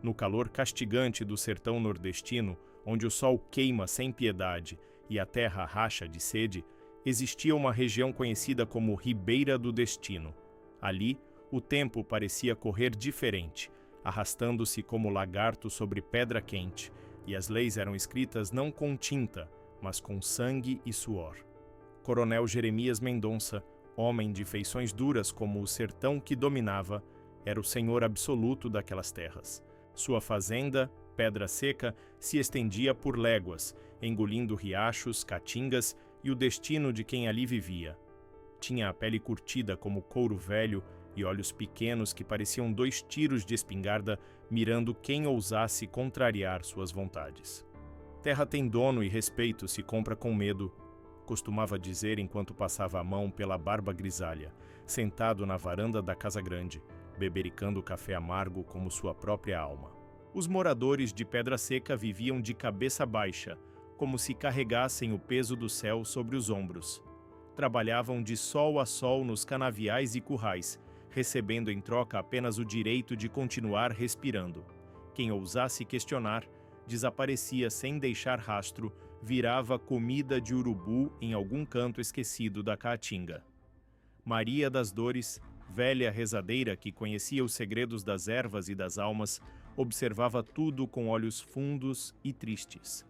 No calor castigante do sertão nordestino, onde o sol queima sem piedade e a terra racha de sede, existia uma região conhecida como Ribeira do Destino. Ali, o tempo parecia correr diferente, arrastando-se como lagarto sobre pedra quente, e as leis eram escritas não com tinta, mas com sangue e suor. Coronel Jeremias Mendonça, homem de feições duras como o sertão que dominava, era o senhor absoluto daquelas terras. Sua fazenda, Pedra Seca, se estendia por léguas, engolindo riachos, caatingas e o destino de quem ali vivia. Tinha a pele curtida como couro velho e olhos pequenos que pareciam 2 tiros de espingarda mirando quem ousasse contrariar suas vontades. Terra tem dono e respeito se compra com medo, costumava dizer enquanto passava a mão pela barba grisalha, sentado na varanda da casa grande, bebericando café amargo como sua própria alma. Os moradores de Pedra Seca viviam de cabeça baixa, como se carregassem o peso do céu sobre os ombros. Trabalhavam de sol a sol nos canaviais e currais, recebendo em troca apenas o direito de continuar respirando. Quem ousasse questionar, desaparecia sem deixar rastro, virava comida de urubu em algum canto esquecido da caatinga. Maria das Dores, velha rezadeira que conhecia os segredos das ervas e das almas, observava tudo com olhos fundos e tristes.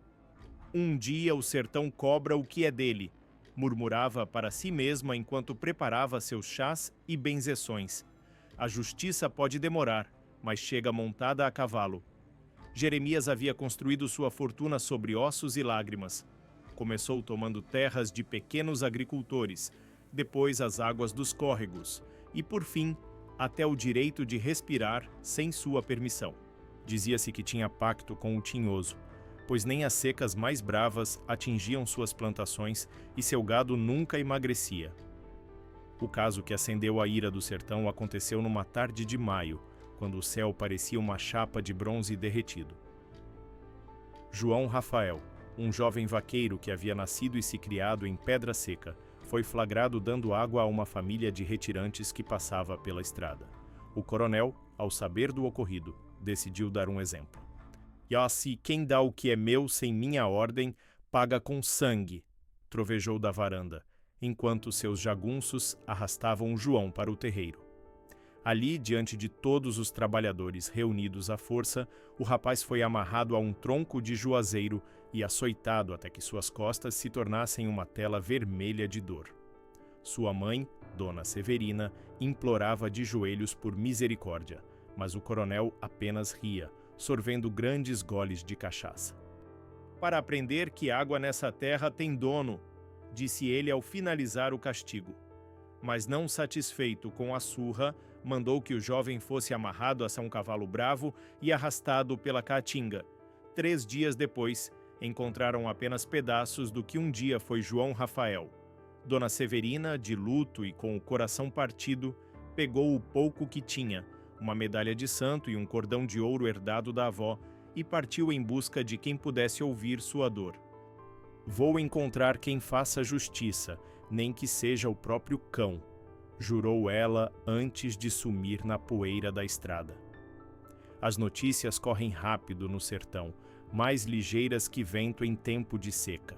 Um dia o sertão cobra o que é dele, murmurava para si mesma enquanto preparava seus chás e benzeções. A justiça pode demorar, mas chega montada a cavalo. Jeremias havia construído sua fortuna sobre ossos e lágrimas. Começou tomando terras de pequenos agricultores, depois as águas dos córregos, e por fim, até o direito de respirar sem sua permissão. Dizia-se que tinha pacto com o tinhoso, pois nem as secas mais bravas atingiam suas plantações e seu gado nunca emagrecia. O caso que acendeu a ira do sertão aconteceu numa tarde de maio, quando o céu parecia uma chapa de bronze derretido. João Rafael, um jovem vaqueiro que havia nascido e se criado em Pedra Seca, foi flagrado dando água a uma família de retirantes que passava pela estrada. O coronel, ao saber do ocorrido, decidiu dar um exemplo. "Yossi, quem dá o que é meu sem minha ordem, paga com sangue", trovejou da varanda, enquanto seus jagunços arrastavam João para o terreiro. Ali, diante de todos os trabalhadores reunidos à força, o rapaz foi amarrado a um tronco de juazeiro e açoitado até que suas costas se tornassem uma tela vermelha de dor. Sua mãe, Dona Severina, implorava de joelhos por misericórdia, mas o coronel apenas ria, sorvendo grandes goles de cachaça. "Para aprender que água nessa terra tem dono", disse ele ao finalizar o castigo. Mas não satisfeito com a surra, mandou que o jovem fosse amarrado a um cavalo bravo e arrastado pela caatinga. 3 dias depois, encontraram apenas pedaços do que um dia foi João Rafael. Dona Severina, de luto e com o coração partido, pegou o pouco que tinha, uma medalha de santo e um cordão de ouro herdado da avó, e partiu em busca de quem pudesse ouvir sua dor. "Vou encontrar quem faça justiça, nem que seja o próprio cão", jurou ela antes de sumir na poeira da estrada. As notícias correm rápido no sertão, mais ligeiras que vento em tempo de seca.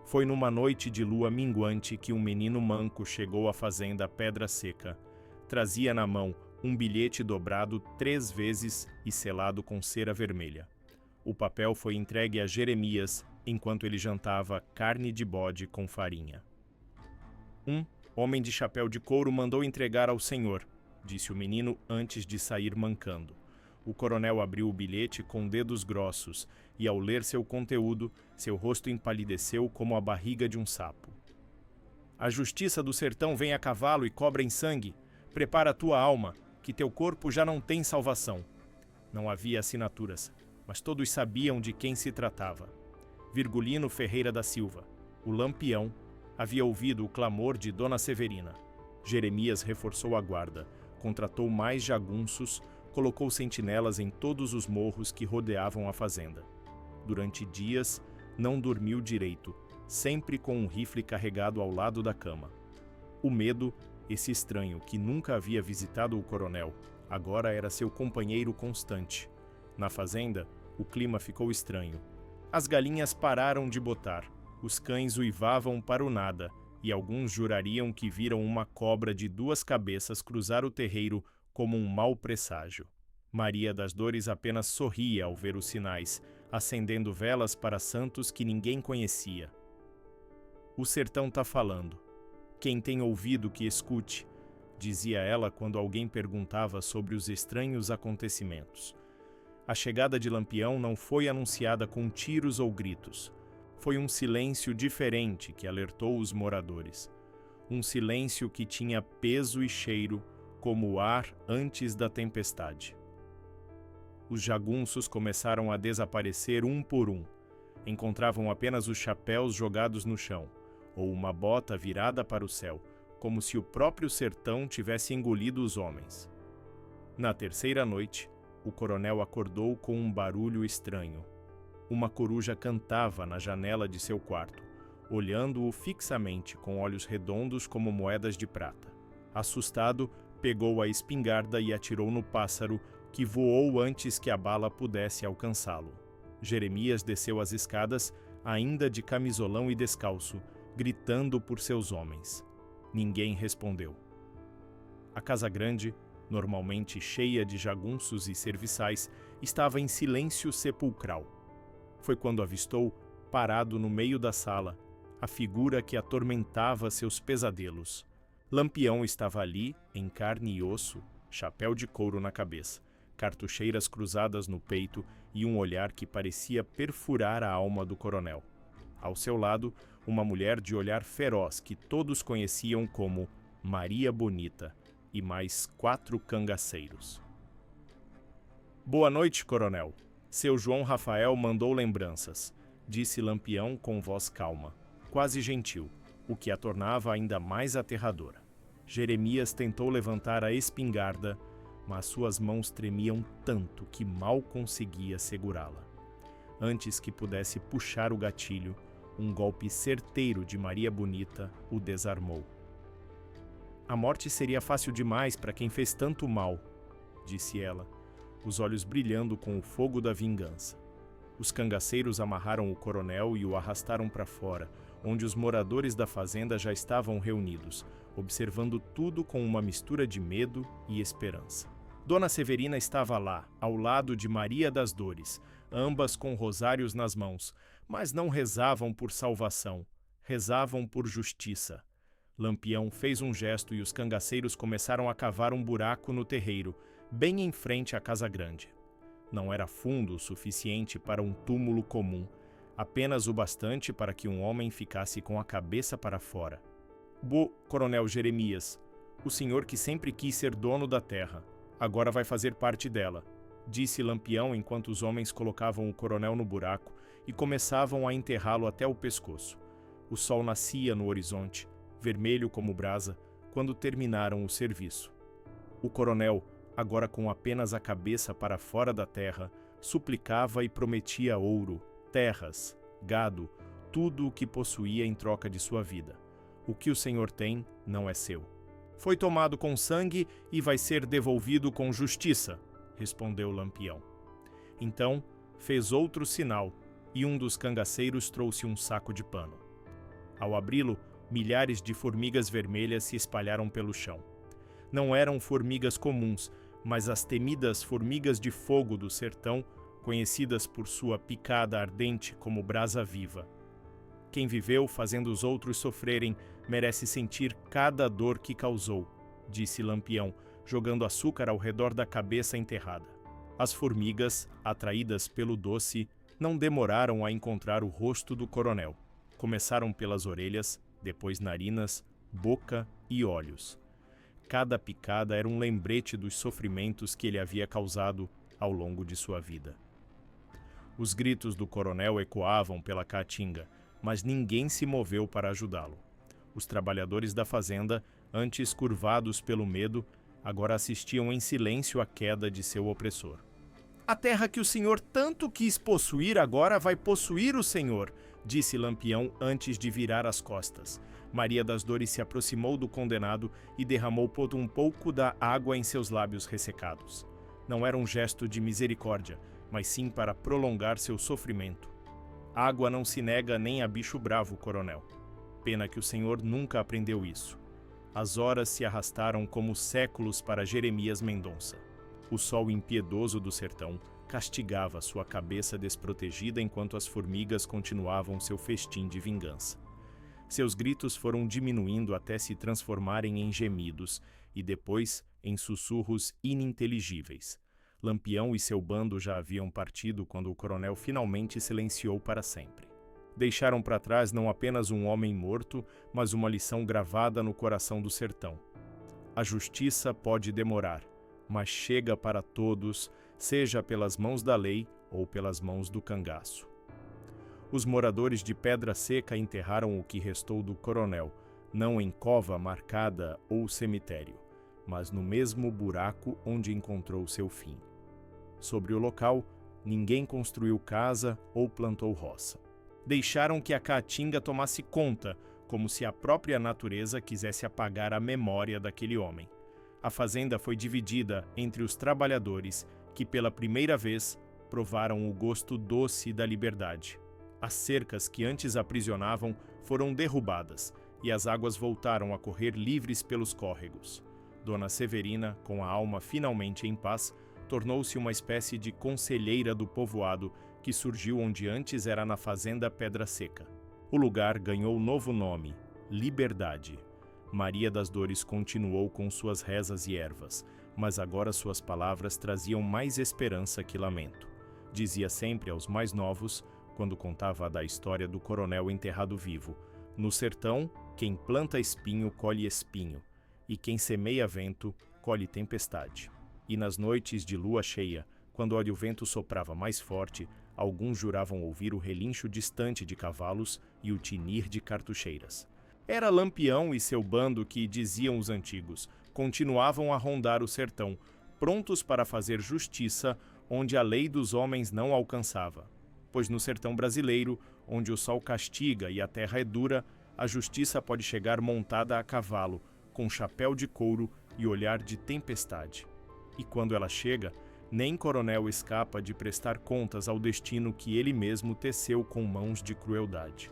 Foi numa noite de lua minguante que um menino manco chegou à fazenda Pedra Seca. Trazia na mão um bilhete dobrado 3 vezes e selado com cera vermelha. O papel foi entregue a Jeremias enquanto ele jantava carne de bode com farinha. "Um homem de chapéu de couro mandou entregar ao senhor", disse o menino antes de sair mancando. O coronel abriu o bilhete com dedos grossos e, ao ler seu conteúdo, seu rosto empalideceu como a barriga de um sapo. "A justiça do sertão vem a cavalo e cobra em sangue. Prepara a tua alma, que teu corpo já não tem salvação." Não havia assinaturas, mas todos sabiam de quem se tratava. Virgulino Ferreira da Silva, o Lampião, havia ouvido o clamor de Dona Severina. Jeremias reforçou a guarda, contratou mais jagunços, colocou sentinelas em todos os morros que rodeavam a fazenda. Durante dias, não dormiu direito, sempre com um rifle carregado ao lado da cama. O medo, esse estranho que nunca havia visitado o coronel, agora era seu companheiro constante. Na fazenda, o clima ficou estranho. As galinhas pararam de botar, os cães uivavam para o nada, e alguns jurariam que viram uma cobra de 2 cabeças cruzar o terreiro como um mau presságio. Maria das Dores apenas sorria ao ver os sinais, acendendo velas para santos que ninguém conhecia. "O sertão tá falando. Quem tem ouvido que escute", dizia ela quando alguém perguntava sobre os estranhos acontecimentos. A chegada de Lampião não foi anunciada com tiros ou gritos. Foi um silêncio diferente que alertou os moradores. Um silêncio que tinha peso e cheiro, como o ar antes da tempestade. Os jagunços começaram a desaparecer um por um. Encontravam apenas os chapéus jogados no chão, ou uma bota virada para o céu, como se o próprio sertão tivesse engolido os homens. Na terceira noite, o coronel acordou com um barulho estranho. Uma coruja cantava na janela de seu quarto, olhando-o fixamente com olhos redondos como moedas de prata. Assustado, pegou a espingarda e atirou no pássaro, que voou antes que a bala pudesse alcançá-lo. Jeremias desceu as escadas, ainda de camisolão e descalço, gritando por seus homens. Ninguém respondeu. A casa grande, normalmente cheia de jagunços e serviçais, estava em silêncio sepulcral. Foi quando avistou, parado no meio da sala, a figura que atormentava seus pesadelos. Lampião estava ali, em carne e osso, chapéu de couro na cabeça, cartucheiras cruzadas no peito e um olhar que parecia perfurar a alma do coronel. Ao seu lado, uma mulher de olhar feroz que todos conheciam como Maria Bonita, e mais 4 cangaceiros. "Boa noite, coronel. Seu João Rafael mandou lembranças", disse Lampião com voz calma, quase gentil, o que a tornava ainda mais aterradora. Jeremias tentou levantar a espingarda, mas suas mãos tremiam tanto que mal conseguia segurá-la. Antes que pudesse puxar o gatilho, um golpe certeiro de Maria Bonita o desarmou. "A morte seria fácil demais para quem fez tanto mal", disse ela, os olhos brilhando com o fogo da vingança. Os cangaceiros amarraram o coronel e o arrastaram para fora, onde os moradores da fazenda já estavam reunidos, observando tudo com uma mistura de medo e esperança. Dona Severina estava lá, ao lado de Maria das Dores, ambas com rosários nas mãos, mas não rezavam por salvação, rezavam por justiça. Lampião fez um gesto e os cangaceiros começaram a cavar um buraco no terreiro, bem em frente à casa grande. Não era fundo o suficiente para um túmulo comum, apenas o bastante para que um homem ficasse com a cabeça para fora. Coronel Jeremias, o senhor que sempre quis ser dono da terra, agora vai fazer parte dela", disse Lampião enquanto os homens colocavam o coronel no buraco e começavam a enterrá-lo até o pescoço. O sol nascia no horizonte, vermelho como brasa, quando terminaram o serviço. O coronel, agora com apenas a cabeça para fora da terra, suplicava e prometia ouro, terras, gado, tudo o que possuía em troca de sua vida. "O que o senhor tem não é seu. Foi tomado com sangue e vai ser devolvido com justiça", respondeu Lampião. Então, fez outro sinal, e um dos cangaceiros trouxe um saco de pano. Ao abri-lo, milhares de formigas vermelhas se espalharam pelo chão. Não eram formigas comuns, mas as temidas formigas de fogo do sertão, conhecidas por sua picada ardente como brasa viva. Quem viveu fazendo os outros sofrerem merece sentir cada dor que causou, disse Lampião, jogando açúcar ao redor da cabeça enterrada. As formigas, atraídas pelo doce, não demoraram a encontrar o rosto do coronel. Começaram pelas orelhas, depois narinas, boca e olhos. Cada picada era um lembrete dos sofrimentos que ele havia causado ao longo de sua vida. Os gritos do coronel ecoavam pela caatinga, mas ninguém se moveu para ajudá-lo. Os trabalhadores da fazenda, antes curvados pelo medo, agora assistiam em silêncio à queda de seu opressor. "A terra que o senhor tanto quis possuir agora vai possuir o senhor", disse Lampião antes de virar as costas. Maria das Dores se aproximou do condenado e derramou um pouco da água em seus lábios ressecados. Não era um gesto de misericórdia, mas sim para prolongar seu sofrimento. Água não se nega nem a bicho bravo, coronel. Pena que o senhor nunca aprendeu isso. As horas se arrastaram como séculos para Jeremias Mendonça. O sol impiedoso do sertão castigava sua cabeça desprotegida enquanto as formigas continuavam seu festim de vingança. Seus gritos foram diminuindo até se transformarem em gemidos e depois em sussurros ininteligíveis. Lampião e seu bando já haviam partido quando o coronel finalmente silenciou para sempre. Deixaram para trás não apenas um homem morto, mas uma lição gravada no coração do sertão. A justiça pode demorar, mas chega para todos, seja pelas mãos da lei ou pelas mãos do cangaço. Os moradores de Pedra Seca enterraram o que restou do coronel, não em cova marcada ou cemitério, mas no mesmo buraco onde encontrou seu fim. Sobre o local, ninguém construiu casa ou plantou roça. Deixaram que a caatinga tomasse conta, como se a própria natureza quisesse apagar a memória daquele homem. A fazenda foi dividida entre os trabalhadores que, pela primeira vez, provaram o gosto doce da liberdade. As cercas que antes aprisionavam foram derrubadas e as águas voltaram a correr livres pelos córregos. Dona Severina, com a alma finalmente em paz, tornou-se uma espécie de conselheira do povoado que surgiu onde antes era na fazenda Pedra Seca. O lugar ganhou novo nome, Liberdade. Maria das Dores continuou com suas rezas e ervas, mas agora suas palavras traziam mais esperança que lamento. Dizia sempre aos mais novos, quando contava da história do coronel enterrado vivo: no sertão, quem planta espinho colhe espinho, e quem semeia vento colhe tempestade. E nas noites de lua cheia, quando o vento soprava mais forte, alguns juravam ouvir o relincho distante de cavalos e o tinir de cartucheiras. Era Lampião e seu bando que, diziam os antigos, continuavam a rondar o sertão, prontos para fazer justiça onde a lei dos homens não alcançava. Pois no sertão brasileiro, onde o sol castiga e a terra é dura, a justiça pode chegar montada a cavalo, com chapéu de couro e olhar de tempestade. E quando ela chega, nem coronel escapa de prestar contas ao destino que ele mesmo teceu com mãos de crueldade.